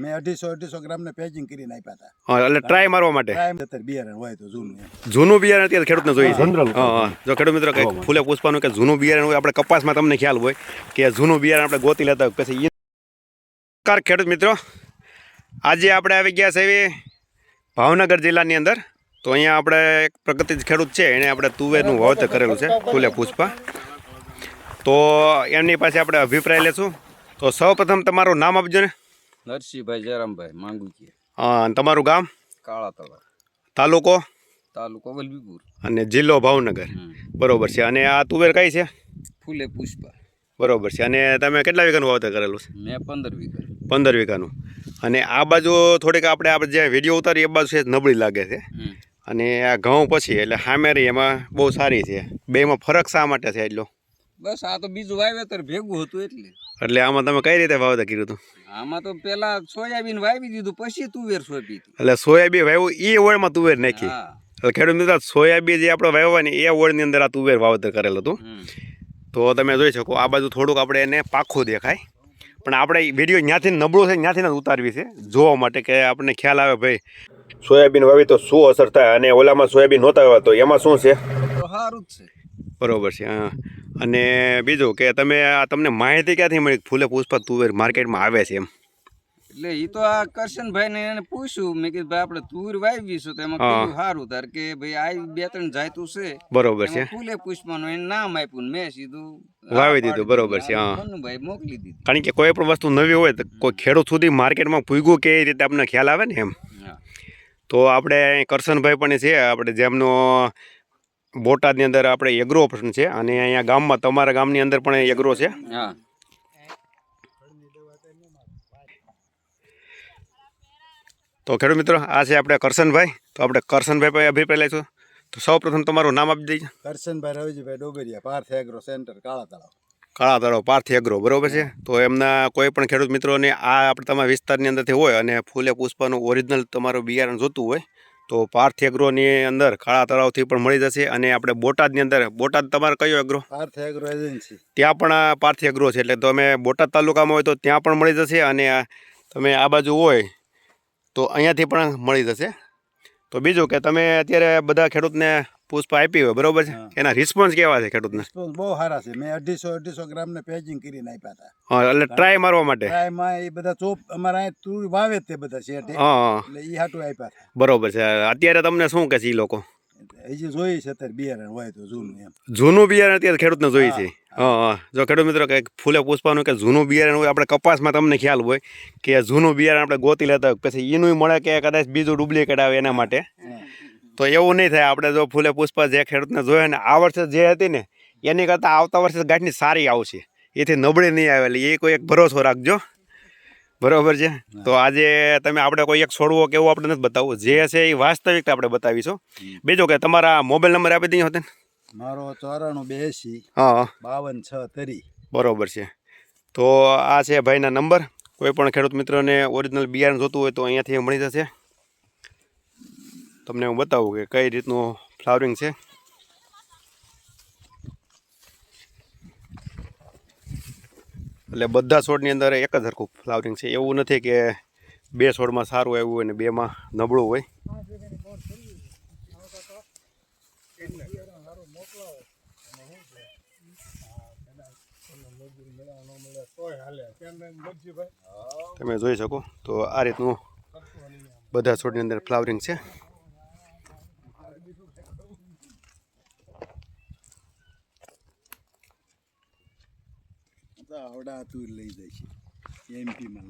મેં 250 ગ્રામ ને પેકિંગ કરીને આપ્યા હતા. હા, એટલે ટ્રાય મારવા માટે. ટ્રાય બિયારણ હોય તો જૂનું બિયારણ અત્યારે ખેડૂતને જોઈએ છે. હા, જો ખેડૂત મિત્રો કંઈક ફૂલે પુષ્પાનું કે જૂનું બિયારણ હોય, આપણે કપાસમાં તમને ખ્યાલ હોય કે જૂનું બિયારણ આપણે ગોતી લેતા હોય. પછી ખેડૂત મિત્રો, આજે આપણે આવી ગયા છે ભાવનગર જિલ્લાની અંદર. તો અહીંયા આપણે એક પ્રગતિજ ખેડૂત છે, એણે આપણે તુવેરનું વાવેતર કરેલું છે ફૂલે પુષ્પા. તો એમની પાસે આપણે અભિપ્રાય લેશું. તો સૌપ્રથમ તમારું નામ આપજો ને. નરસિંહભાઈ જયરામભાઈ માંગુચી. હા, તમારું ગામ? કાળા તળાવ. તાલુકો વલભીપુર અને જિલ્લો ભાવનગર. બરોબર છે. અને આ તુવેર કઈ છે? ફૂલે પુષ્પા. બરોબર છે. અને તમે કેટલા વીઘાનું વાવેતર કરેલું છે? મેં 15 વીઘા. 15 વીઘાનું. અને આ બાજુ થોડીક આપણે જે વિડીયો ઉતારી એ બાજુ છે નબળી લાગે છે. અને આ ઘઉં પછી એટલે હામેરી એમાં બહુ સારી છે. બેમાં ફરક શા માટે છે એટલો? બસ આ તો બીજું વાવેતર ભેગું હતું એટલે આમાં તમે કઈ રીતે વાવેતર કર્યું હતું? આમાં તો પેલા સોયાબીન વાવી દીધું, પછી તુવેર સોંપી. એટલે સોયાબીન વાવ્યું એ ઓળમાં તુવેર નાખી. ખેડૂત મિત્રો, સોયાબીન જે આપણે વાવવાની એ ઓળની અંદર આ તુવેર વાવેતર કરેલું હતું. તો તમે જોઈ શકો આ બાજુ થોડુંક આપણે એને પાખું દેખાય, પણ આપણે વિડીયો જ્યાંથી નબળું છે ત્યાંથી ઉતારવી છે જોવા માટે કે આપણને ખ્યાલ આવે ભાઈ સોયાબીન વાવી તો શું અસર થાય, અને ઓલામાં સોયાબીન નહોતા વાવ્યા તો એમાં શું છે. સારું જ છે. બરોબર છે. હા, અને બીજું કે તમને માહિતી ક્યાંથી મળી ફૂલે પુષ્પા તુવેર માર્કેટમાં આવે છે એમ? એટલે એ તો આ કરશનભાઈ ને એને પૂછ્યું, મેં કીધું ભાઈ આપણે તુવેર વાવીશું તો એમાં કીધું સારું તાર કે ભાઈ આ 2-3 જાતું છે. બરોબર છે. ફૂલે પુષ્પાનું એને નામ આપ્યું, મેં સીધું વાવી દીધું. બરોબર છે. હા, મનુભાઈ મોકલી દીધી. કારણ કે કોઈ પણ વસ્તુ નવી હોય તો કોઈ ખેડૂત સુધી માર્કેટમાં પૂગ્યું કે એ રીતે આપણને ખ્યાલ આવે ને એમ. તો આપણે કરશનભાઈ પણ છે આપણે, જેમનો બોટાદની અંદર આપણે એગ્રો ઓપ્શન છે, અને અહીંયા ગામમાં તમારા ગામની અંદર પણ એગ્રો છે. હા. તો ખેડૂત મિત્રો, આ છે આપણે કરશનભાઈ. તો આપણે કરશનભાઈ પાસે અભિપ્રાય લઈશું. તો સૌપ્રથમ તમારું નામ આપી દઈએ. કરશનભાઈ રવજીભાઈ ડોબરિયા, પાર્થ એગ્રો સેન્ટર, કાળા તળાવ, પાર્થ એગ્રો. બરોબર છે. તો એમના કોઈ પણ ખેડૂત મિત્રોને આ આપણે તમારા વિસ્તારની અંદરથી હોય અને ફૂલે પુષ્પાનું ઓરિજિનલ તમારું બિયારણ જોતું હોય તો પાર્થ એગ્રોની અંદર કાળા તળાવથી પણ મળી જશે. અને આપણે બોટાદની અંદર, બોટાદ તમારે કયો એગ્રો? Parth agro agency. ત્યાં પણ પાર્થ એગ્રો છે. એટલે તમે બોટાદ તાલુકામાં હોય તો ત્યાં પણ મળી જશે, અને તમે આ બાજુ હોય તો અહીંયાથી પણ મળી જશે. તો બીજું કે તમે અત્યારે બધા ખેડૂતને પુષ્પા આપી હોય, બરોબર છે, એના રિસ્પોન્સ કેવા છે ખેડૂતને? બહુ સારા છે. મેં 250 ગ્રામ ને પેકિંગ કરીને આપ્યા હતા. હા, એટલે ટ્રાય મારવા માટે. ટ્રાયમાં એ બધા ચોપ અમારા અહીં તુર વાવે તે બધા શેઠે, હા, એટલે એ હાટું આપ્યા હતા. બરોબર છે. અત્યારે તમને શું કે છે એ લોકો? હજી જોઈ છે અત્યારે બિયારણ હોય તો જૂનું એમ. જૂનું બિયારણ અત્યારે ખેડૂતને જોઈ છે. હા, જો ખેડૂત મિત્રો કંઈક ફૂલે પુષ્પાનું કે જૂનું બિયારણ હોય, આપણે કપાસમાં તમને ખ્યાલ હોય કે જૂનું બિયારણ આપણે ગોતી લેતા હોય, પછી એનું મળે કે કદાચ બીજું ડુપ્લિકેટ આવે એના માટે. તો એવું નહીં થાય. આપણે જો ફૂલે પુષ્પા જે ખેડૂતને જોઈએ ને આ વર્ષે જે હતી ને એની કરતાં આવતા વર્ષે ગાંઠની સારી આવશે, એથી નબળી નહીં આવેલી, એ કોઈ એક ભરોસો રાખજો. બરોબર છે. તો આજે તમે આપણે કોઈ એક છોડવો કે એવું આપણે નથી બતાવવું, જે છે એ વાસ્તવિકતા આપણે બતાવીશું. બીજું કે તમારા મોબાઈલ નંબર આપી દઈએ હોતે? મારો 9482 હા 52 બરોબર છે. તો આ છે ભાઈના નંબર. કોઈ પણ ખેડૂત મિત્રોને ઓરિજિનલ બિયારણ જોતું હોય તો અહીંયાથી મળી જશે. તમને હું બતાવું કે કઈ રીતનું ફ્લાવરિંગ છે. એટલે બધા છોડની અંદર એક જ સરખું ફ્લાવરિંગ છે. એવું નથી કે 2 છોડમાં સારું આવ્યું હોય ને 2માં નબળું હોય. તમે જોઈ શકો તો આ રીતનું બધા છોડની અંદર ફ્લાવરિંગ છે. આવડા તુર લઈ જાય છે એમપીમાં.